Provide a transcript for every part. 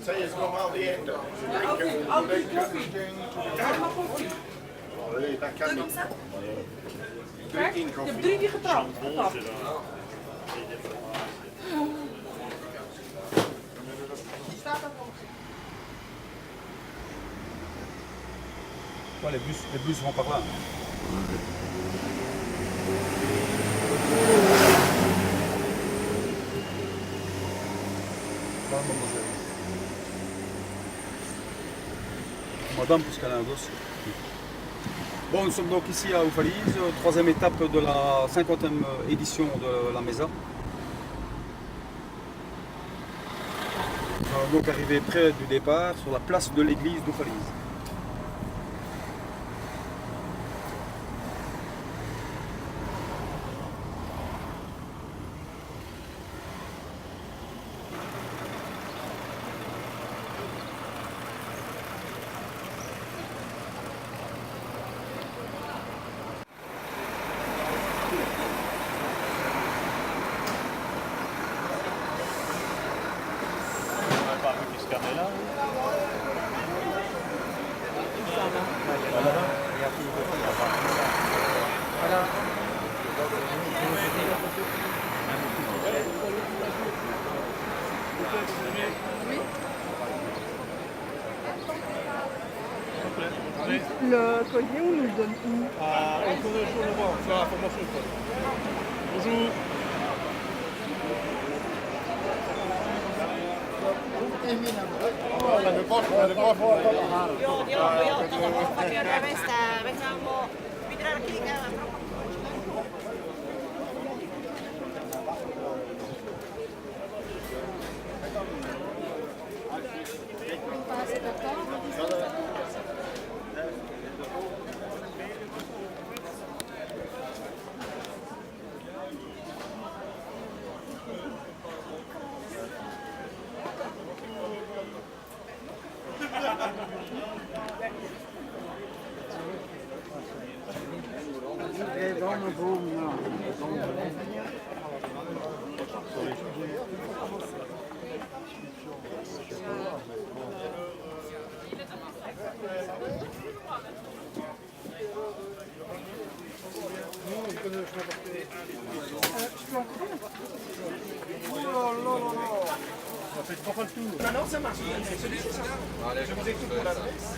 Säg så kommer aldrig igen då. Dat kan niet. Kijk, ik heb 3 keer getrapt. Ouais, les bus vont par là. Madame, puisqu'elle a un gosse. Bon, nous sommes donc ici à Oufalise, troisième étape de la 50e édition de la Mesa. Nous allons donc arriver près du départ, sur la place de l'église d'Oufalise. Le collier, on nous le donne où? On tourne le jour le voir, on fait la formation. Bonjour. Maintenant ça marche, c'est celui-ci ça. Je vous écoute pour l'adresse.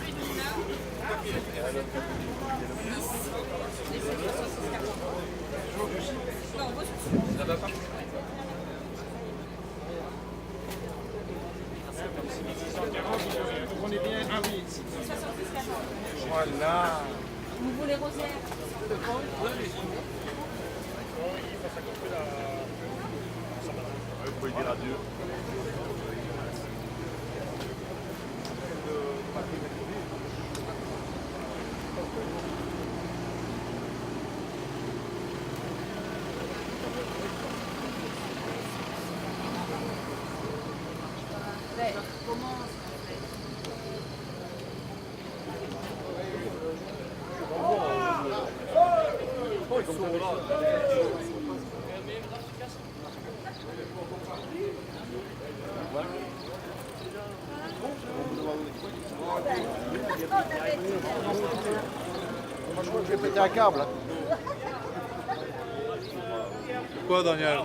On est bien à 8. Voilà. Vous voulez Rosière? Vous pouvez dire adieu. Moi je crois que je vais péter un câble. Quoi, Daniel?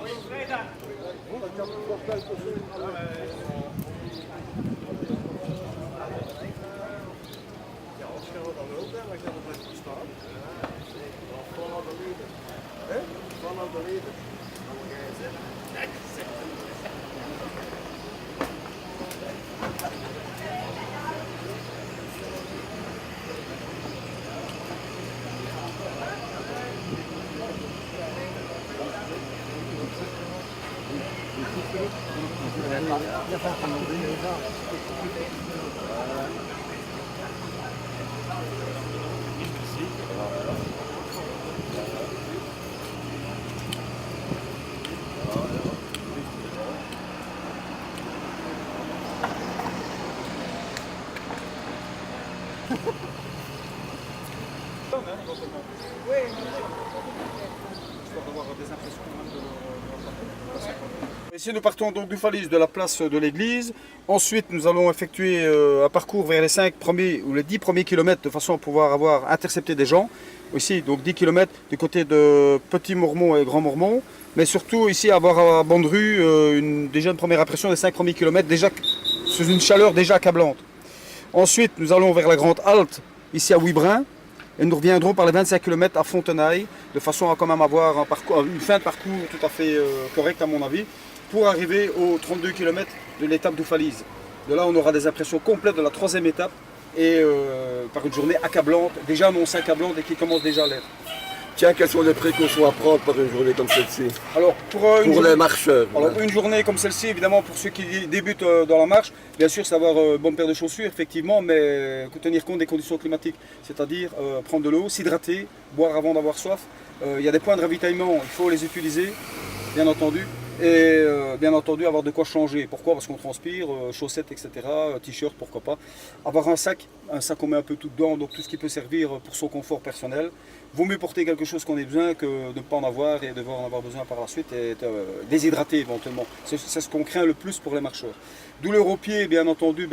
Ici nous partons donc du Falise, de la place de l'église. Ensuite nous allons effectuer un parcours vers les 5 premiers ou les 10 premiers kilomètres de façon à pouvoir avoir intercepté des gens. Ici donc 10 kilomètres du côté de Petit Mormont et Grand Mormont. Mais surtout ici avoir à Bonderue déjà une première impression des 5 premiers kilomètres déjà sous une chaleur déjà accablante. Ensuite nous allons vers la grande halte ici à Ouibrin. Et nous reviendrons par les 25 km à Fontenailles, de façon à quand même avoir une fin de parcours tout à fait correcte à mon avis, pour arriver aux 32 km de l'étape d'Oufalise. De là on aura des impressions complètes de la 3e étape et par une journée accablante, déjà annoncée accablante et qui commence déjà à l'être. Tiens, quelles sont les précautions à prendre pour une journée comme celle-ci? Alors pour les marcheurs. Alors une journée comme celle-ci, évidemment pour ceux qui débutent dans la marche, bien sûr c'est avoir une bonne paire de chaussures effectivement, mais tenir compte des conditions climatiques, c'est-à-dire prendre de l'eau, s'hydrater, boire avant d'avoir soif. Il y a des points de ravitaillement, il faut les utiliser, bien entendu. Et bien entendu avoir de quoi changer. Pourquoi? Parce qu'on transpire, chaussettes, etc., t-shirt, pourquoi pas. Avoir un sac on met un peu tout dedans, donc tout ce qui peut servir pour son confort personnel. Vaut mieux porter quelque chose qu'on ait besoin que de ne pas en avoir et devoir en avoir besoin par la suite et être déshydraté éventuellement. C'est ce qu'on craint le plus pour les marcheurs. Douleur aux pieds, bien entendu,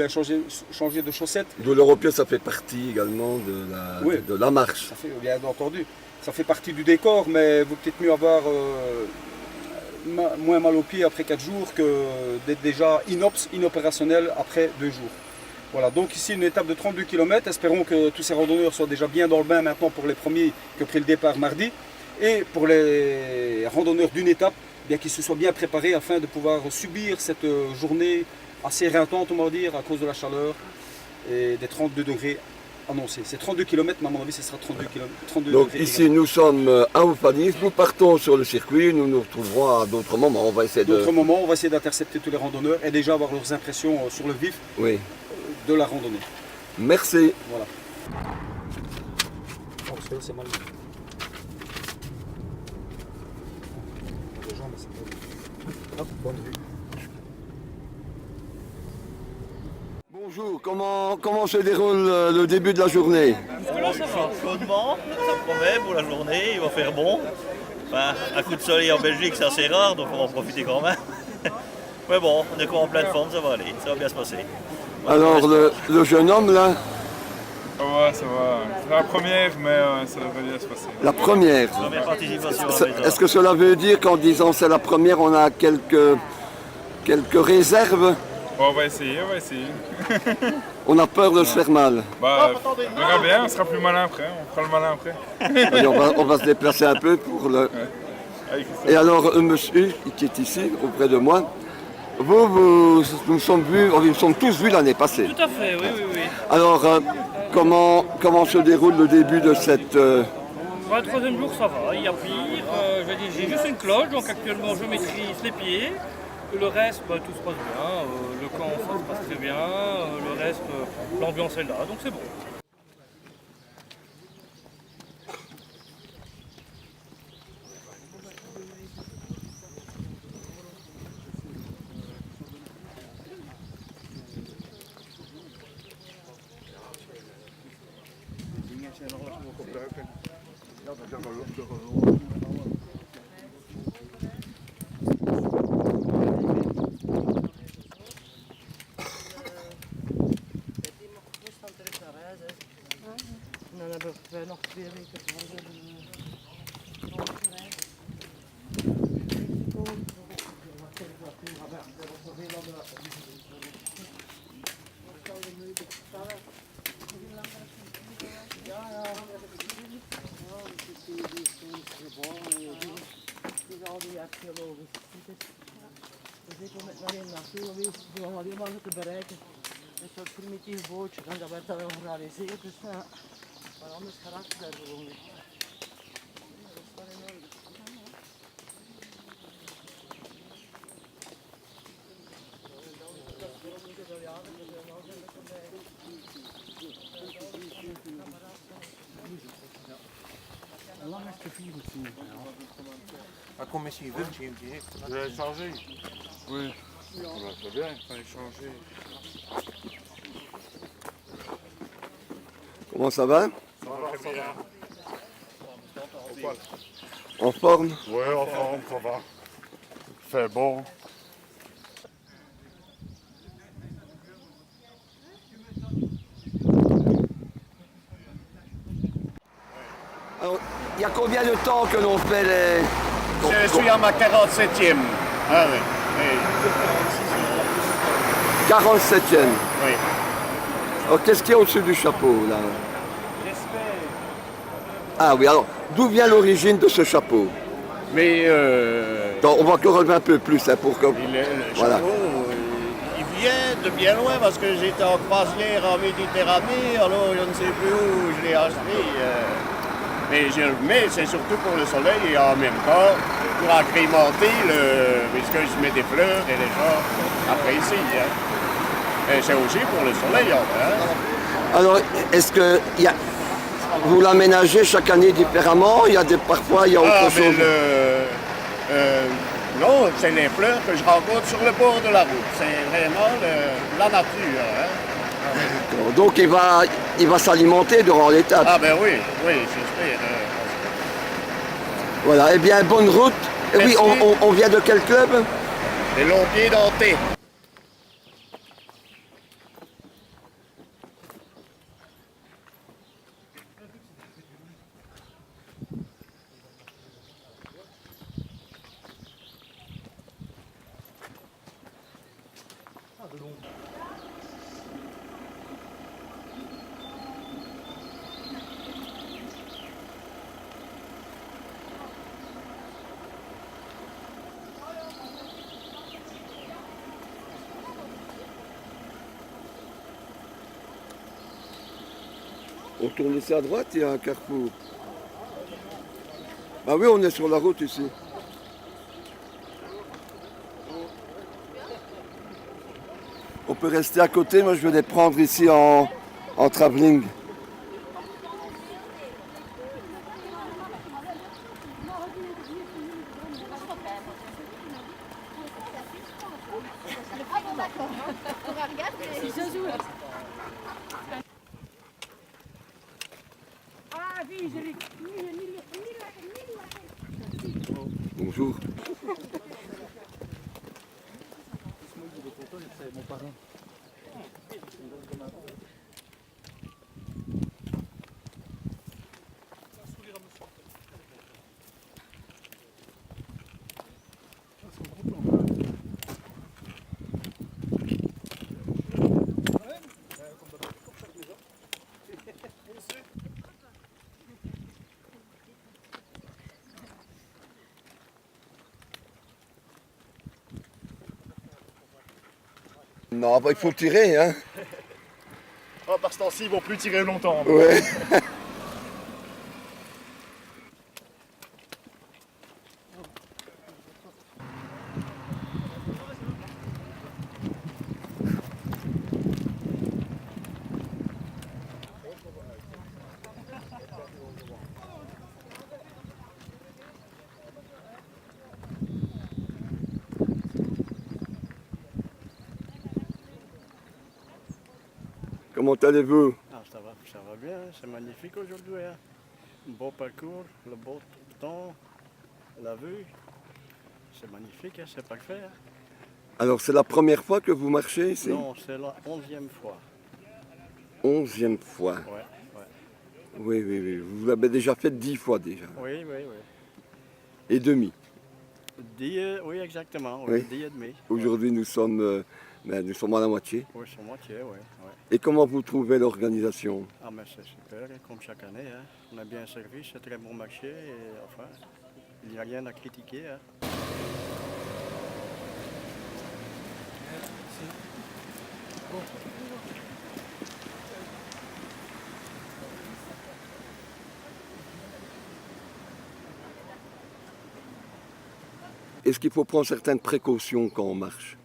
changer de chaussettes. Douleur aux pieds, ça fait partie également de la marche. Ça fait, bien entendu, ça fait partie du décor, mais il vaut peut-être mieux avoir moins mal aux pieds après 4 jours que d'être déjà inopérationnel après 2 jours. Voilà, donc ici une étape de 32 km, espérons que tous ces randonneurs soient déjà bien dans le bain maintenant pour les premiers qui ont pris le départ mardi. Et pour les randonneurs d'une étape, bien qu'ils se soient bien préparés afin de pouvoir subir cette journée assez éreintante, on va dire, à cause de la chaleur et des 32 degrés annoncés. C'est 32 km, mais à mon avis ce sera 32 km. Donc ici nous sommes à Oufalise, nous partons sur le circuit, nous nous retrouverons à d'autres moments. On va essayer d'intercepter tous les randonneurs et déjà avoir leurs impressions sur le vif. Oui. De la randonnée. Merci. Voilà. Oh, c'est mal. Hop, bonne vue. Bonjour, comment se déroule le début de la journée? Là, ça va. Chaudement, ça promet pour la journée, il va faire bon. Enfin, un coup de soleil en Belgique, c'est assez rare, donc on va en profiter quand même. Mais bon, on est quand même en pleine forme, ça va aller, ça va bien se passer. Alors le jeune homme là? Ouais, ça va. C'est la première, mais ça devrait bien se passer. La première. Première participation. Est-ce que cela veut dire qu'en disant c'est la première, on a quelques réserves? Bon, on va essayer. On a peur de se faire mal. Bah, on verra bien, on sera plus malin après, on fera le malin après. Allez, on va se déplacer un peu pour le... Ouais. Et alors, monsieur qui est ici, auprès de moi, nous nous sommes tous vus l'année passée. Tout à fait, oui. Alors, comment se déroule le début de cette... Le 3e jour, ça va, il y a pire. J'ai juste une cloche, donc actuellement je maîtrise les pieds. Le reste, tout se passe bien. Le camp, ça se passe très bien. Le reste, l'ambiance est là, donc c'est bon. Dan hebben we nog 2 weken zeker met naar naartoe geweest, om alleen maar te bereiken. een soort primitief bootje. En dat werd dan wel gerealiseerd. Dus maar anders karakter daar gewoon niet. Dat is wel in orde. La commissie veut, j'ai direct. Vous avez changé? Oui. C'est bien, il fallait changer. Comment ça va? Ça va très bien. En forme? Ouais, en forme, ça va. Il fait bon. Alors, il y a combien de temps que l'on fait les... Je suis à ma 47e. Ah oui. 47e. Oui. Alors, qu'est-ce qu'il y a au-dessus du chapeau, là? Ah oui, alors, d'où vient l'origine de ce chapeau? Mais Donc, on va encore relever un peu plus, hein, pour que... le Voilà. chapeau, il vient de bien loin parce que j'étais en croisière en Méditerranée, alors je ne sais plus où je l'ai acheté. Mais je le mets, c'est surtout pour le soleil et en même temps pour agrémenter puisque je mets des fleurs et les gens apprécient. Hein. Et c'est aussi pour le soleil. Hein. Alors, est-ce que vous l'aménagez chaque année différemment? Parfois, il y a autre chose. Non, c'est les fleurs que je rencontre sur le bord de la route. C'est vraiment la nature. Hein. Donc, il va s'alimenter durant l'étape. Ah ben oui, j'espère. Voilà, eh bien, bonne route. Et oui, on vient de quel club? Les Longs-Pieds dentés. On tourne ici à droite, il y a un carrefour. Ah oui, on est sur la route ici. On peut rester à côté, moi je vais les prendre ici en travelling. Bonjour. Non, bah, il faut tirer, hein. Oh, par ce temps-ci, ils vont plus tirer longtemps. Ouais. Comment allez-vous? Ah, ça va bien, c'est magnifique aujourd'hui. Hein. Un beau parcours, le beau temps, la vue. C'est magnifique, hein, c'est parfait. Hein. Alors, c'est la première fois que vous marchez ici? Non, c'est la 11e fois. 11e fois. Ouais. Oui. Vous l'avez déjà fait 10 fois déjà. Oui. Et demi. Oui, exactement. Oui. 10 et demi. Aujourd'hui, nous sommes à la moitié. Oui, sur moitié, oui. Et comment vous trouvez l'organisation? Ah, mais c'est super, hein, comme chaque année. Hein. On a bien servi, c'est très bon marché. Et, enfin, il n'y a rien à critiquer. Hein. Bon. est-ce qu'il faut prendre certaines précautions quand on marche?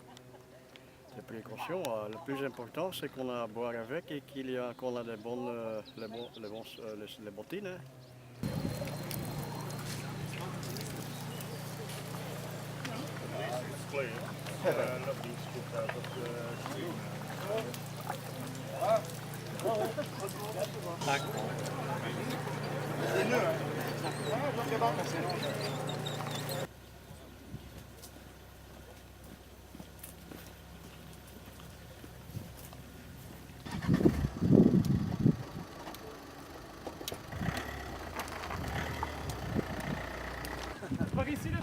Les précautions, le plus important, c'est qu'on a à boire avec et qu'on a des bonnes les bottines. Hein.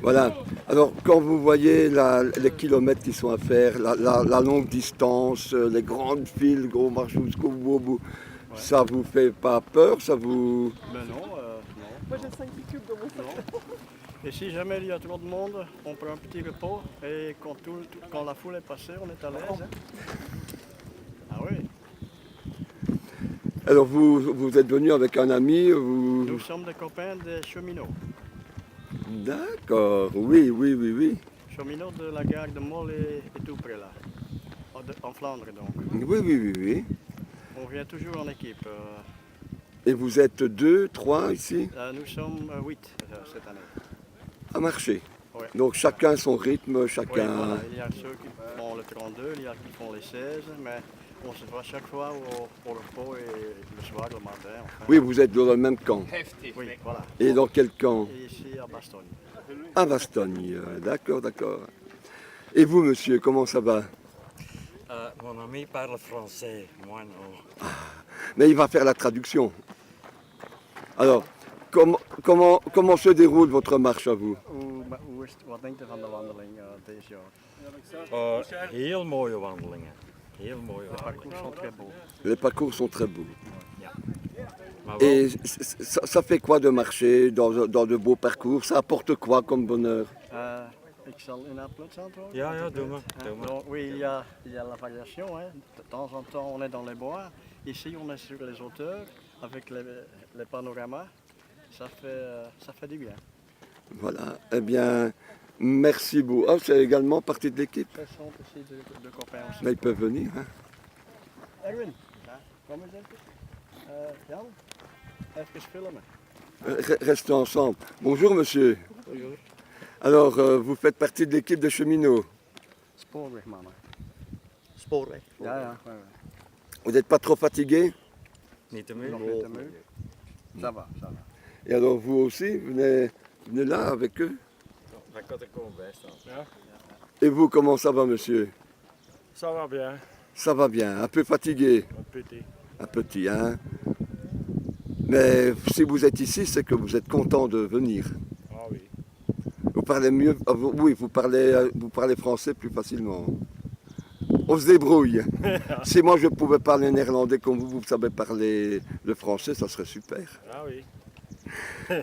Voilà. Alors, quand vous voyez les kilomètres qui sont à faire, la longue distance, les grandes files, gros marche jusqu'au bout, ça vous fait pas peur? Ça vous... Ben non, non. Moi j'ai 5 cubes dans mon sac. Et si jamais il y a trop de monde, on prend un petit repos et quand la foule est passée, on est à l'aise. Hein. Ah oui. Alors, vous êtes venu avec un ami vous... Nous sommes des copains des cheminots. D'accord, oui. Cheminots de la gare de Mol et tout près là. En Flandre donc. Oui. On vient toujours en équipe. Et vous êtes 2, 3 ici? Nous sommes 8 cette année. À marcher. Ouais. Donc chacun son rythme, chacun... Oui, voilà. Il y a ceux qui font le 32, il y a qui font les 16, mais on se voit chaque fois au repos et le soir, le matin. Enfin. Oui, vous êtes dans le même camp. Oui, voilà. Et dans quel camp? Et ici à Bastogne. À Bastogne, d'accord. Et vous, monsieur, comment ça va? Mon ami parle français, moi non. Mais il va faire la traduction. Alors, comment se déroule votre marche à vous? Wat denkt u van de wandeling dit jaar? Heel mooie wandelingen. Heel mooie Les parcours sont très beaux. Les parcours sont très beaux. Ja. Et ça fait quoi de marcher dans de beaux parcours? Ça apporte quoi comme bonheur? Ik zal in het Plots antwoorden. Ja, doe maar. Donc, oui, il y a la variation. Hein. De temps en temps, on est dans les bois. Ici, on est sur les hauteurs avec les panoramas. Ça fait du bien. Voilà, eh bien, merci beaucoup. Ah, c'est également partie de l'équipe. Ce sont aussi deux copains aussi. Mais ils peuvent venir. Hein. Erwin, kom eens even. Jan, even filmen. Restez ensemble. Bonjour, monsieur. Bonjour. Alors, vous faites partie de l'équipe de cheminots? Spoorwegmannen. Spoorweg. Ja. Vous n'êtes pas trop fatigué? Niet te meer. Nog niet te moe. Ça va. Et alors, vous aussi, venez là avec eux? Daar kan ik gewoon bij staan. Ja. Et vous, comment ça va, monsieur? Ça va bien. Ça va bien, un peu fatigué? Un petit, hein? Mais si vous êtes ici, c'est que vous êtes content de venir. Ah oui. Vous parlez mieux, oui, vous parlez français plus facilement. On se débrouille. Si moi je pouvais parler néerlandais comme vous savez parler le français, ça serait super. Ah oui.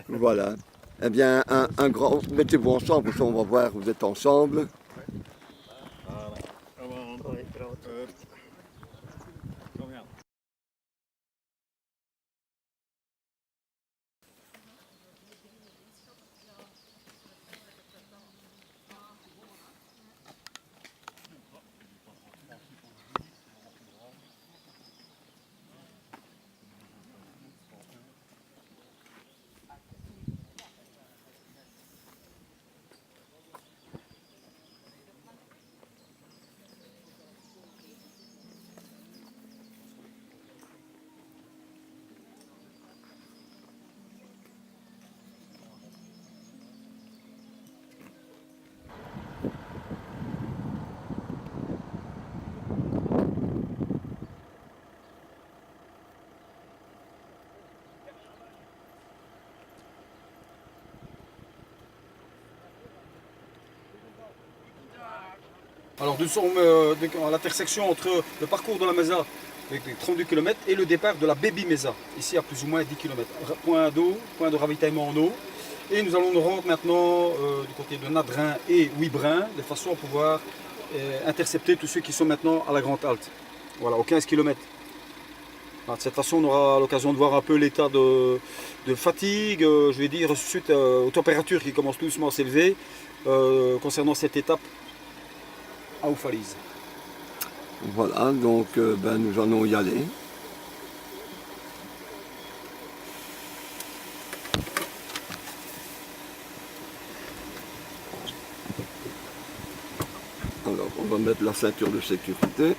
Voilà. Eh bien, un grand... Mettez-vous ensemble, on va voir, vous êtes ensemble. Alors nous sommes à l'intersection entre le parcours de la Mesa avec les 32 km et le départ de la Baby Mesa, ici à plus ou moins 10 km. Point d'eau, point de ravitaillement en eau. Et nous allons nous rendre maintenant du côté de Nadrin et Ouibrin, de façon à pouvoir intercepter tous ceux qui sont maintenant à la Grande Halte. Voilà, aux 15 km. De cette façon, on aura l'occasion de voir un peu l'état de fatigue, je vais dire, suite aux températures qui commencent doucement à s'élever, concernant cette étape à Oufalise. Voilà, donc nous allons y aller. Alors, on va mettre la ceinture de sécurité.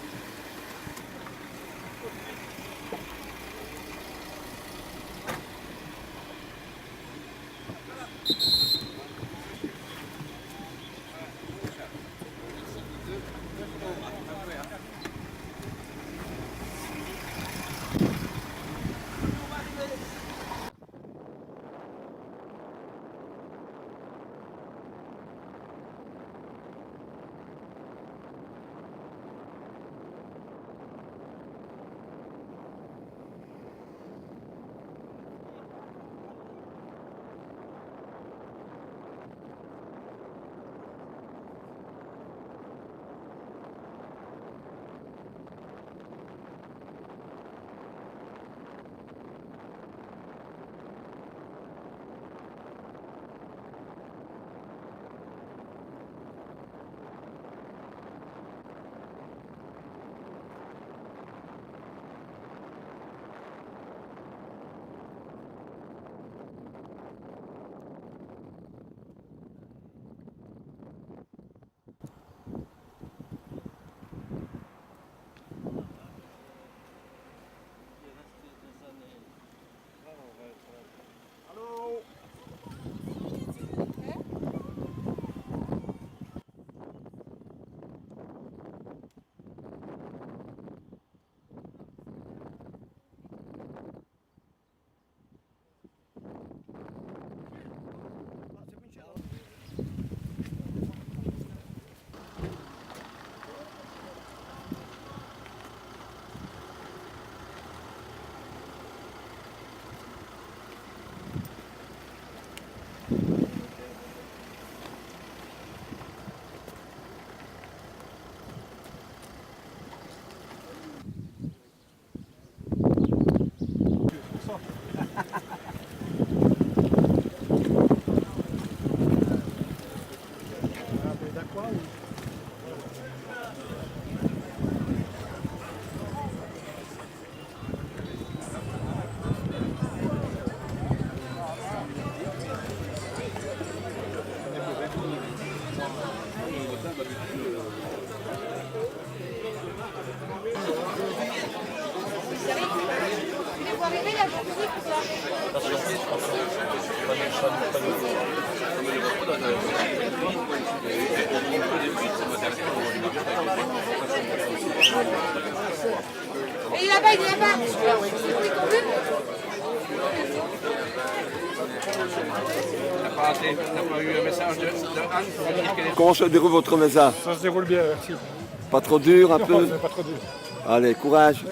Et il est là-bas, il est là-bas. C'est pris ton but. T'as pas eu un message de Anne pour dire qu'elle est... Comment se déroule votre mesa? Ça se déroule bien, merci. Pas trop dur un peu? Non, pas trop dur. Allez, courage.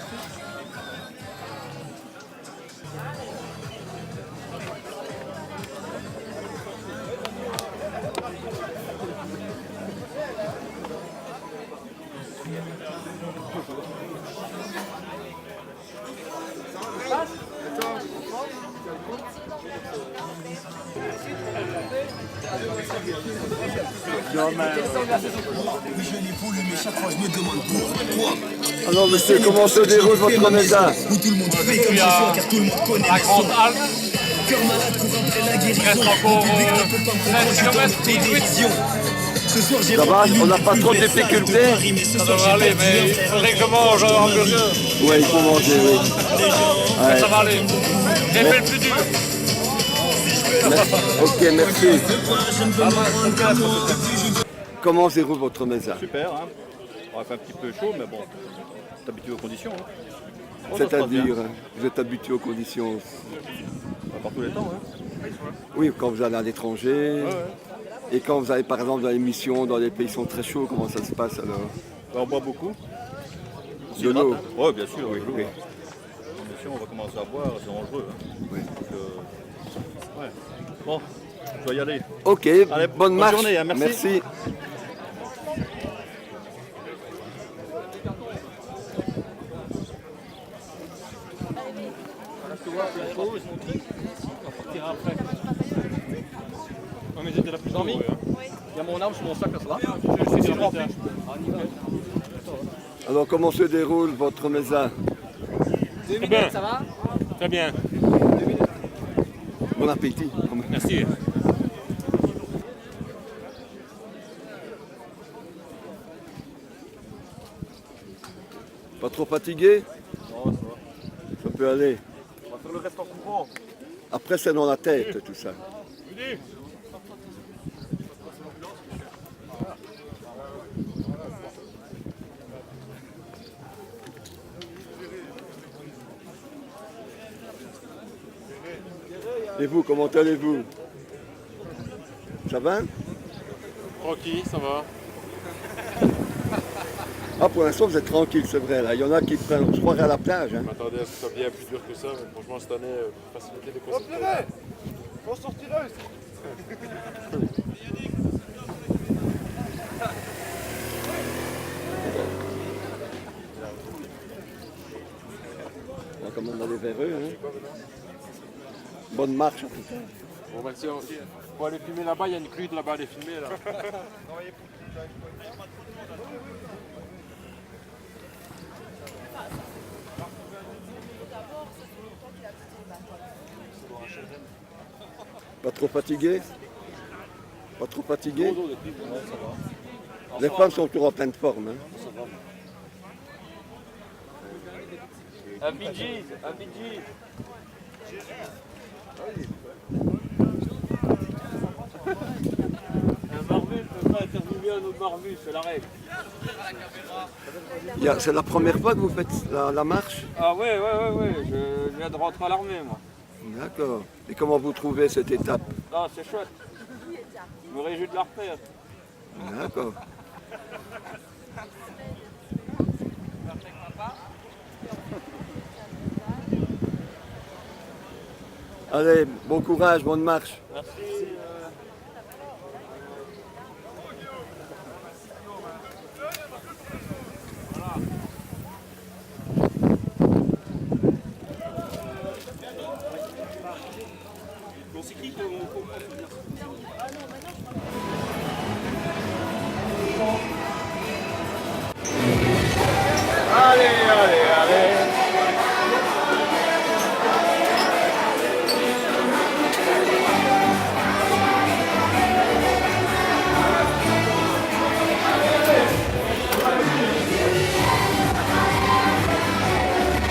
Alors monsieur, comment se déroule votre mesa? La grande halte. Il reste encore 13 km 18. Ça va, on n'a pas trop de difficultés? Ça devrait aller, mais il faudrait que je mange un hamburger. Oui, il faut manger, oui. Mais Ouais. ça va aller. J'ai fait le plus dur. Ok, merci. Comment se déroule votre mesa? Super, hein. On a fait un petit peu chaud, mais bon, t'es habitué aux conditions. Hein. Bon, ça se passe C'est-à-dire, bien. vous êtes habitué aux conditions? Par tous les temps. Hein. Oui, quand vous allez à l'étranger. Ouais. Et quand vous allez par exemple dans les missions, dans les pays qui sont très chauds, comment ça se passe alors? On boit beaucoup. De l'eau? Oui, bien sûr, Oui, de l'eau. oui. Mais si on va commencer à boire, c'est dangereux. Hein. Oui. Donc, ouais. Bon, je dois y aller. Ok, Allez, bonne marche. journée, hein, merci. pause. On partira après. Non mais j'étais là plus dormi. Il y a mon arme sur mon sac là, ça va? Je suis rempli. Alors comment se déroule votre mesa? 2 minutes, ça va? Très bien. Bon appétit. Merci. Pas trop fatigué? Non, ça va. Ça peut aller. On va faire le reste en courant. Après c'est dans la tête tout ça. Et vous, comment allez-vous? Ça va? Tranquille, ça va. Ah, pour l'instant, vous êtes tranquille, c'est vrai. Là. Il y en a qui prennent, je crois, à la plage. Hein. Je m'attendais à ce que ce soit bien plus dur que ça, mais franchement, cette année, facilité des concepts. On sortira aussi. On va quand même aller vers eux. Hein. Bonne marche, en tout cas. Bon, merci. Faut aller filmer là-bas, il y a une clude là-bas à aller filmer. Là. Pas trop fatigué? Pas trop fatigué? Les femmes sont toujours en pleine forme. Hein. Un Bidji, un Bidji. Un barbu ne peut pas interviewer un autre barbu, c'est la règle. C'est la première fois que vous faites la marche? Ah ouais, je viens de rentrer à l'armée moi. D'accord. Et comment vous trouvez cette étape? Ah c'est chouette. Je me réjouis de la refaire. D'accord. Allez, bon courage, bonne marche. Merci. Bon, c'est qui qu'on Allez.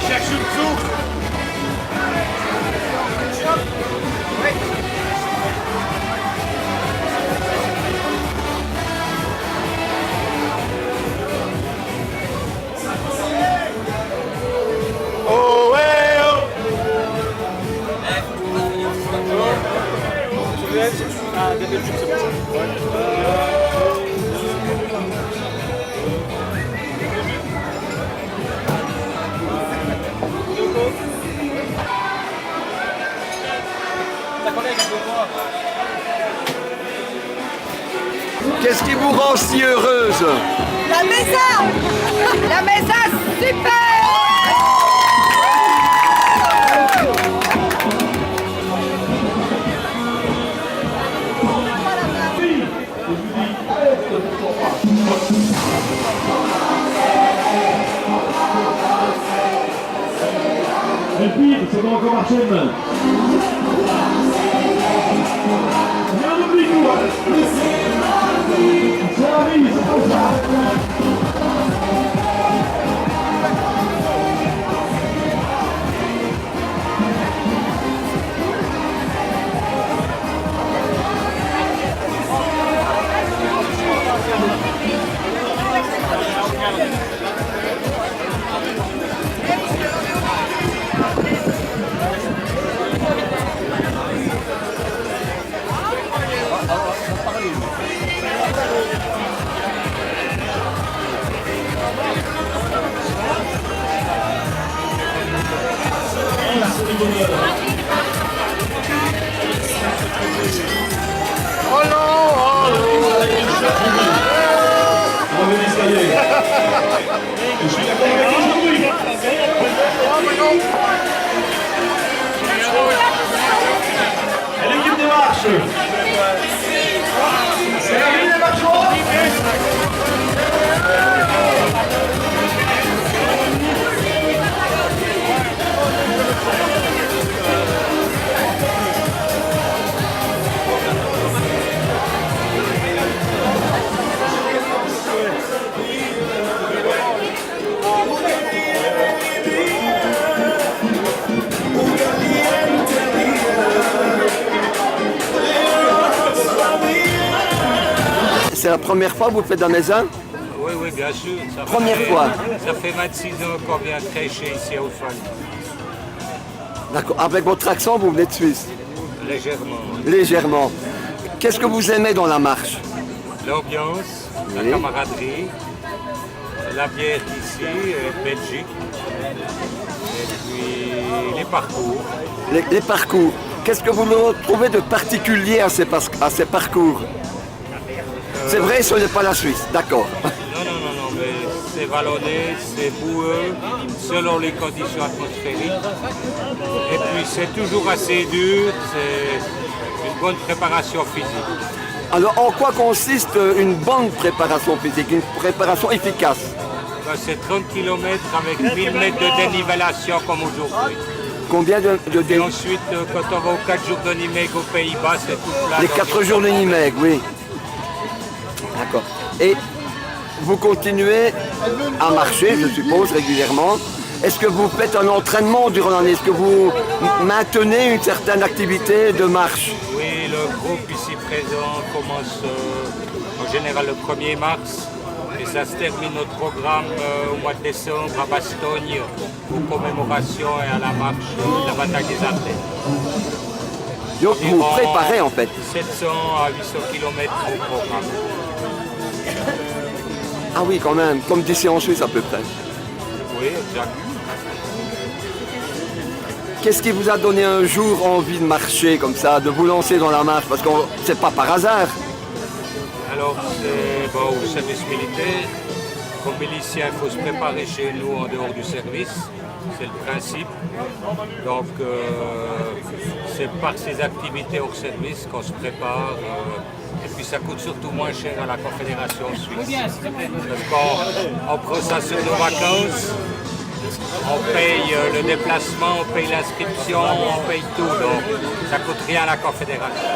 cherche une souffle. Oh ouais oh. Ah, des Belgiques, c'est bon. Qu'est-ce qui vous rend si heureuse? La maison! La maison, super! Et puis, c'est bon, encore marcher demain. Rien n'oublie quoi. C'est la vie, c'est comme ça. Je suis d'accord avec aujourd'hui. c'est la première fois que vous faites de la maison? Oui, oui, bien sûr. Première fois. Ça fait 26 ans qu'on vient crêcher ici au Fall. D'accord. Avec votre accent, vous venez de Suisse? Légèrement. Légèrement. Qu'est-ce que vous aimez dans la marche? L'ambiance, la camaraderie, la bière d'ici, Belgique, et puis les parcours. Les parcours. Qu'est-ce que vous trouvez de particulier à ces parcours? C'est vrai, ce n'est pas la Suisse, d'accord. Non, mais c'est vallonné, c'est boueux, selon les conditions atmosphériques. Et puis c'est toujours assez dur, c'est une bonne préparation physique. Alors, en quoi consiste une bonne préparation physique, une préparation efficace? C'est 30 km avec 1000 mètres de dénivellation comme aujourd'hui. Combien de Et ensuite, quand on va aux 4 jours de Nimègue aux Pays-Bas, c'est tout plat. Les 4 jours de Nimègue, oui. D'accord. Et vous continuez à marcher, je suppose, régulièrement. Est-ce que vous faites un entraînement durant l'année? Est-ce que vous maintenez une certaine activité de marche? Oui, le groupe ici présent commence en général le 1er mars. Et ça se termine notre programme au mois de décembre à Bastogne, aux commémorations et à la marche de la bataille des Ardennes. Donc vous préparez en fait? 700 à 800 km au programme. Ah oui, quand même, comme d'ici en Suisse à peu près. Oui, exact. Qu'est-ce qui vous a donné un jour envie de marcher comme ça, de vous lancer dans la marche? Parce que c'est pas par hasard. Alors, c'est bon, au service militaire. Comme milicien, il faut se préparer chez nous en dehors du service. C'est le principe. Donc, c'est par ces activités hors service qu'on se prépare. Et puis, ça coûte surtout moins cher à la Confédération suisse. Parce qu'on prend ça sur nos vacances. On paye le déplacement, on paye l'inscription, on paye tout. Donc, ça coûte rien à la Confédération.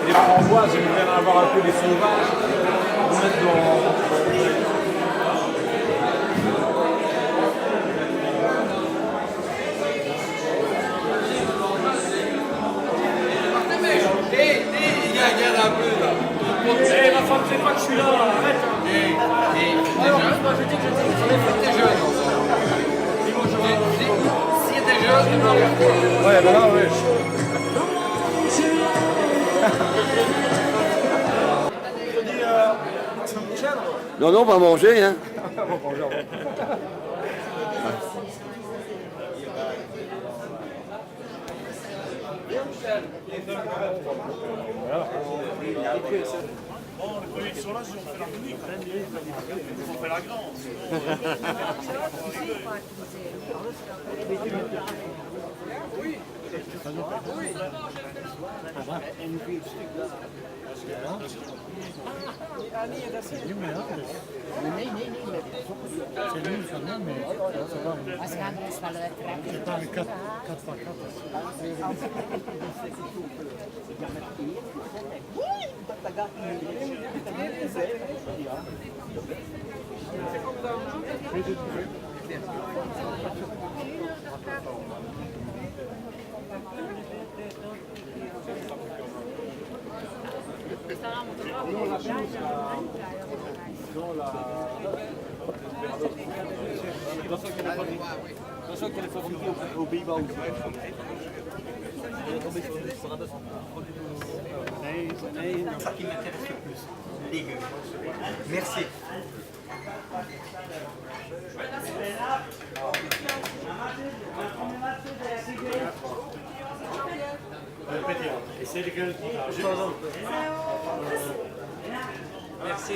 Les framboises, j'aimerais bien avoir un peu des sauvages. On met dans... Regarde un peu là. Ma femme sait pas que je suis là, arrête. Moi je dis que t'es jeune. Si t'es jeune, Ouais, ben là, ouais. Non, non, on va manger, hein. Bon, les premiers qui sont là, si on fait la musique, on fait la grande. Oui. Attention qu'elle est fabriquée aux Pays-Bas aussi. Non, ce qui m'intéresse le plus, les gueux. Merci. Essayez de gueuler. Merci.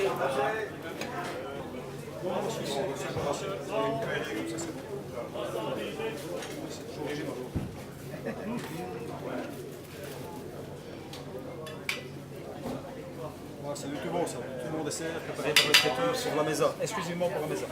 c'est du tout bon ça, tout le monde dessert préparé par le traiteur sur la mesa, exclusivement pour la mesa.